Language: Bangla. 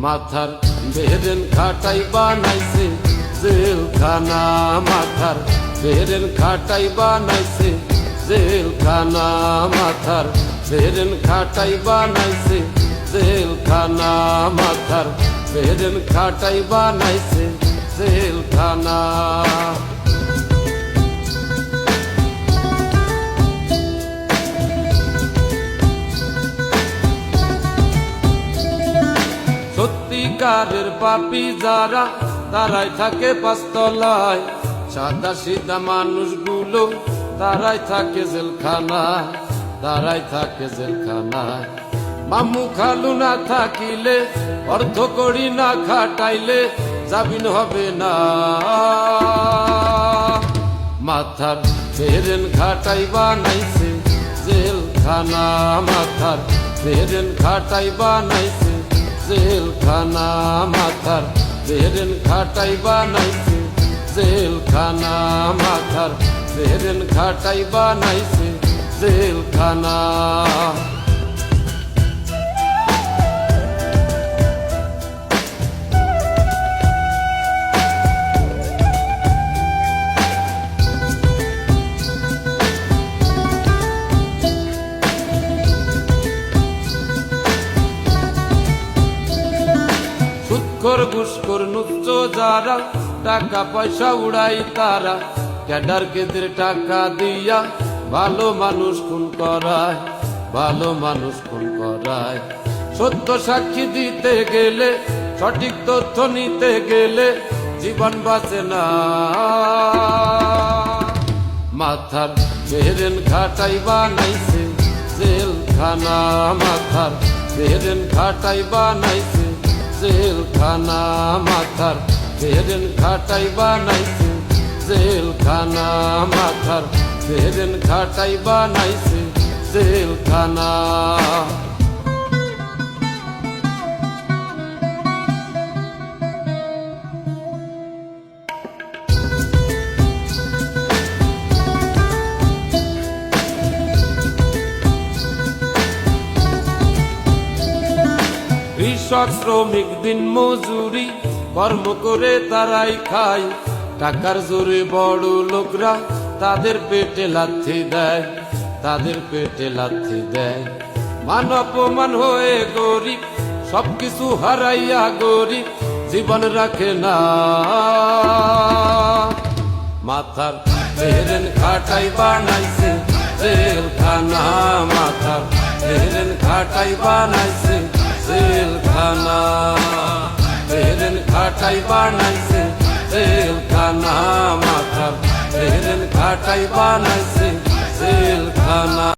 মাথার বেরেন খাটাই বানাইছে জেলখানা, মাথার বেরেন খাটাই বানাইছে জেলখানা, মাথার বেরেন খাটাই বানাইছে জেলখানা, মাথার বেরেন খাটাই বানাইছে জেলখানা। সত্যিকারের পাপী যারা তারাই থাকে পাঁচতলায়, সাদা সিধা মানুষগুলো তারাই থাকে জেলখানায়, তারাই থাকে জেলখানায়। মামু খালু না থাকিলে, অর্থ করি না খাটাইলে জামিন হবে না। মাথার বেরেন খাটাই বানাইছে জেলখানা, মাথার বেরেন খাটাই বানাইছে জেলখানা, মাথার বেরেন খাটাই বানাইছে জেলখানা, মাথার বেরেন খাটাই বানাইছে জেলখানা। ঘুষখোর ঘুষখোর নুচ্চ যারা টাকা পয়সা উড়াই তারা, ক্যাডার কেদের টাকা দিয়া ভালো মানুষ খুন করায়, ভালো মানুষ খুন করায়। সত্য সাক্ষী দিতে গেলে, সঠিক তথ্য নিতে গেলে জীবন বাঁচে না। মাথার বেরেন খাটাই বানাইছে জেলখানা, মাথার বেরেন খাটাই বানাইছে জেলখানা, মাথার বেরেন খাটাই বানাইছে জেলখানা, মাথার বেরেন খাটাই বানাইছে জেলখানা। কৃষক শ্রমিক দিন মজুরি কর্ম করে তারাই খায়, টাকার জোরে বড় লোকরা তাদের পেটে লাথি দেয়, তাদের পেটে লাথি দেয়। মান অপমান হয়ে গরিব, সবকিছু হারাইয়া গরিব জীবন রাখে না। মাথার বেরেন খাটাই বানাইছে জেলখানা, মাথার বেরেন খাটাই বানাইছে জেলখানা, বেরেন খাটাই বানাইছে জেলখানা, মাথার বেরেন খাটাই বানাইছে জেলখানা।